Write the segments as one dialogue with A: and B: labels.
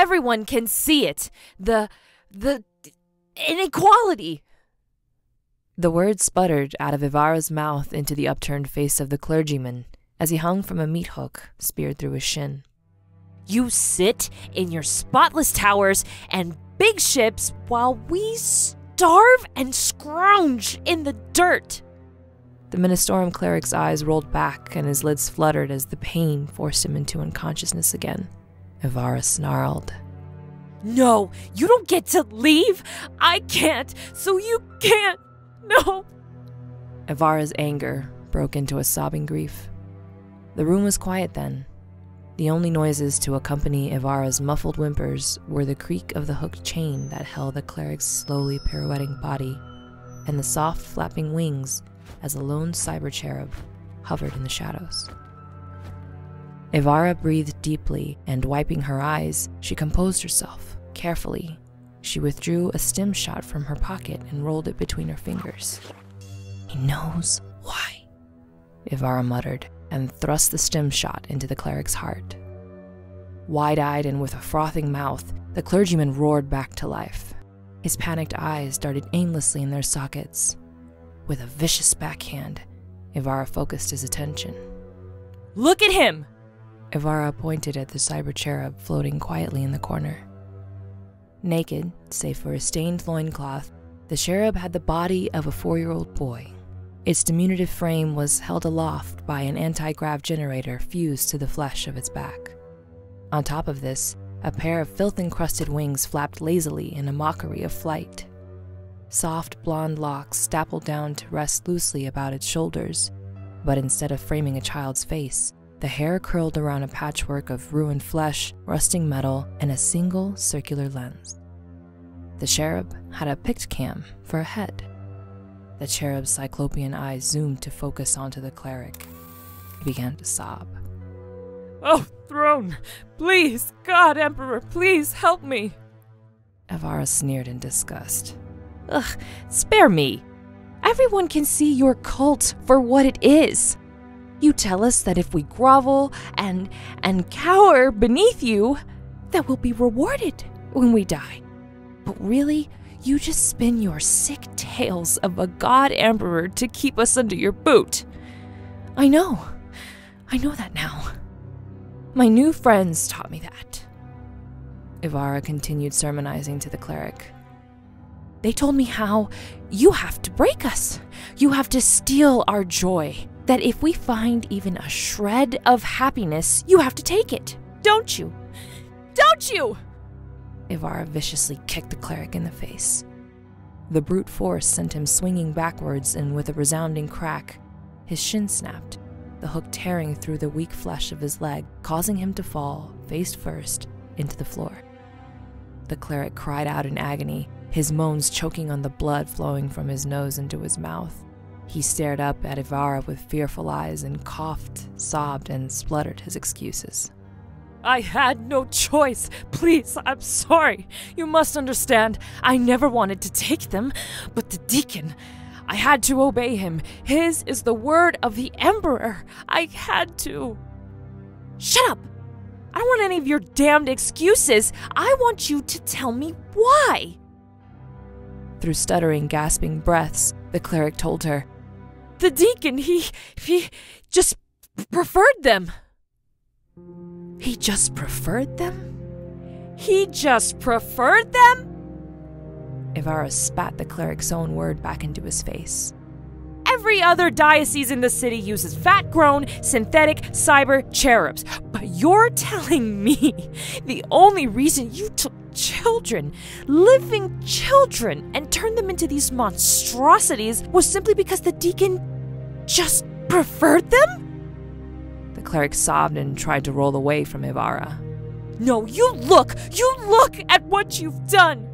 A: Everyone can see it. The inequality. The words sputtered out of Ivara's mouth into the upturned face of the clergyman as he hung from a meat hook speared through his shin. You sit in your spotless towers and big ships while we starve and scrounge in the dirt. The Ministorum cleric's eyes rolled back and his lids fluttered as the pain forced him into unconsciousness again. Ivara snarled. No, you don't get to leave. I can't, so you can't. No. Ivara's anger broke into a sobbing grief. The room was quiet then. The only noises to accompany Ivara's muffled whimpers were the creak of the hooked chain that held the cleric's slowly pirouetting body and the soft flapping wings as a lone cyber cherub hovered in the shadows. Ivara breathed deeply, and wiping her eyes, she composed herself. Carefully, she withdrew a stim shot from her pocket and rolled it between her fingers. He knows why, Ivara muttered, and thrust the stim shot into the cleric's heart. Wide-eyed and with a frothing mouth, the clergyman roared back to life. His panicked eyes darted aimlessly in their sockets. With a vicious backhand, Ivara focused his attention. Look at him! Ivara pointed at the cyber cherub floating quietly in the corner. Naked, save for a stained loincloth, the cherub had the body of a 4-year-old boy. Its diminutive frame was held aloft by an anti-grav generator fused to the flesh of its back. On top of this, a pair of filth-encrusted wings flapped lazily in a mockery of flight. Soft blonde locks stappled down to rest loosely about its shoulders, but instead of framing a child's face, the hair curled around a patchwork of ruined flesh, rusting metal, and a single circular lens. The cherub had a pict cam for a head. The cherub's cyclopean eyes zoomed to focus onto the cleric. He began to sob. Oh, throne! Please, God, Emperor, please help me! Ivara sneered in disgust. Ugh, spare me. Everyone can see your cult for what it is. You tell us that if we grovel and cower beneath you, that we'll be rewarded when we die. But really, you just spin your sick tales of a god emperor to keep us under your boot. I know that now. My new friends taught me that. Ivara continued sermonizing to the cleric. They told me how you have to break us. You have to steal our joy. That if we find even a shred of happiness, you have to take it. Don't you? Don't you? Ivara viciously kicked the cleric in the face. The brute force sent him swinging backwards, and with a resounding crack, his shin snapped, the hook tearing through the weak flesh of his leg, causing him to fall, face first, into the floor. The cleric cried out in agony, his moans choking on the blood flowing from his nose into his mouth. He stared up at Ivara with fearful eyes and coughed, sobbed, and spluttered his excuses. I had no choice. Please, I'm sorry. You must understand. I never wanted to take them, but the deacon, I had to obey him. His is the word of the Emperor. I had to. Shut up. I don't want any of your damned excuses. I want you to tell me why. Through stuttering, gasping breaths, the cleric told her, the deacon, he just preferred them. He just preferred them? He just preferred them? Ivara spat the cleric's own word back into his face. Every other diocese in the city uses fat-grown, synthetic cyber cherubs. But you're telling me the only reason you took children, living children, and turned them into these monstrosities was simply because the deacon just preferred them? The cleric sobbed and tried to roll away from Ivara. No, you look at what you've done!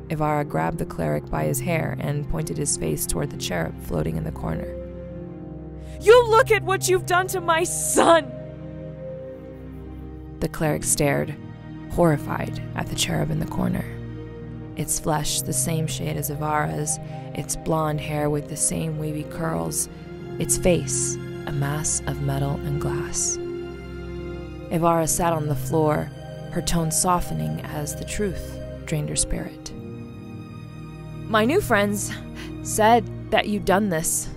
A: Ivara grabbed the cleric by his hair and pointed his face toward the cherub floating in the corner. You look at what you've done to my son! The cleric stared, horrified, at the cherub in the corner. Its flesh the same shade as Ivara's, its blonde hair with the same wavy curls, its face a mass of metal and glass. Ivara sat on the floor, her tone softening as the truth drained her spirit. My new friends said that you'd done this,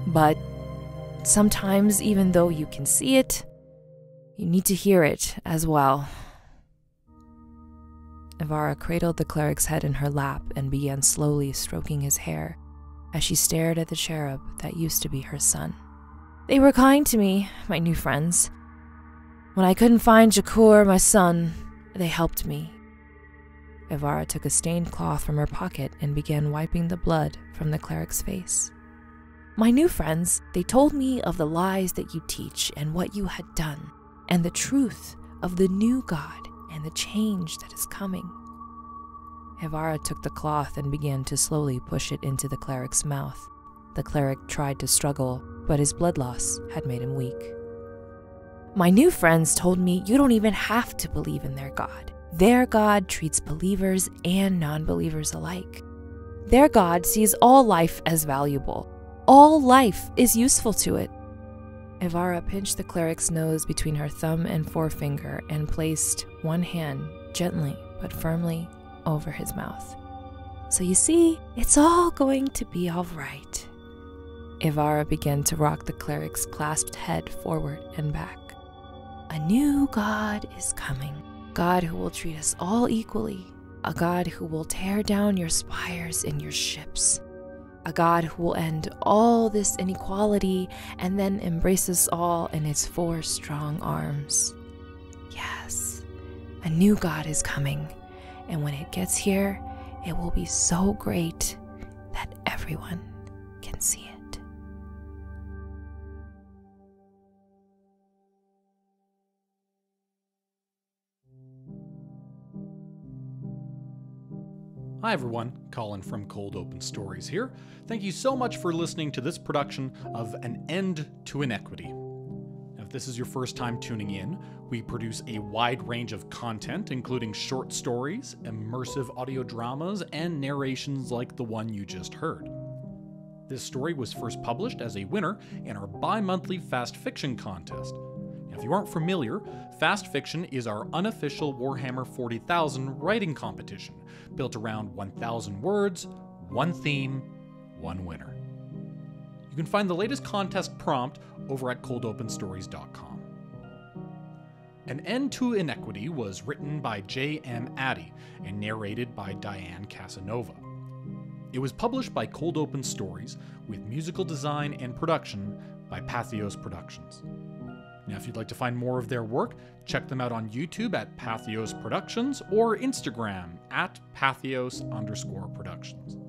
A: but sometimes, even though you can see it, you need to hear it as well. Ivara cradled the cleric's head in her lap and began slowly stroking his hair as she stared at the cherub that used to be her son. They were kind to me, my new friends. When I couldn't find Jakur, my son, they helped me. Ivara took a stained cloth from her pocket and began wiping the blood from the cleric's face. My new friends, they told me of the lies that you teach and what you had done, and the truth of the new God and the change that is coming. Ivara took the cloth and began to slowly push it into the cleric's mouth. The cleric tried to struggle, but his blood loss had made him weak. My new friends told me you don't even have to believe in their God. Their God treats believers and non-believers alike. Their God sees all life as valuable. All life is useful to it. Ivara pinched the cleric's nose between her thumb and forefinger and placed one hand gently but firmly over his mouth. So you see, it's all going to be all right. Ivara began to rock the cleric's clasped head forward and back. A new God is coming. God who will treat us all equally. A God who will tear down your spires and your ships. A God who will end all this inequality and then embrace us all in its 4 strong arms. Yes, a new God is coming, and when it gets here, it will be so great that everyone can see it.
B: Hi everyone, Colin from Cold Open Stories here. Thank you so much for listening to this production of An End to Inequity. Now, if this is your first time tuning in, we produce a wide range of content, including short stories, immersive audio dramas, and narrations like the one you just heard. This story was first published as a winner in our bi-monthly fast fiction contest. Now, if you aren't familiar, Fast Fiction is our unofficial Warhammer 40,000 writing competition, built around 1,000 words, one theme, one winner. You can find the latest contest prompt over at coldopenstories.com. An End to Inequity was written by J.M. Addy and narrated by Diane Casanova. It was published by Cold Open Stories with musical design and production by Pathios Productions. Now, if you'd like to find more of their work, check them out on YouTube at Pathios Productions or Instagram at Pathios_Productions.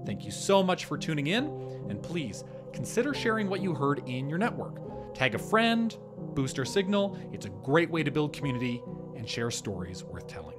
B: Thank you so much for tuning in, and please consider sharing what you heard in your network. Tag a friend, boost our signal. It's a great way to build community and share stories worth telling.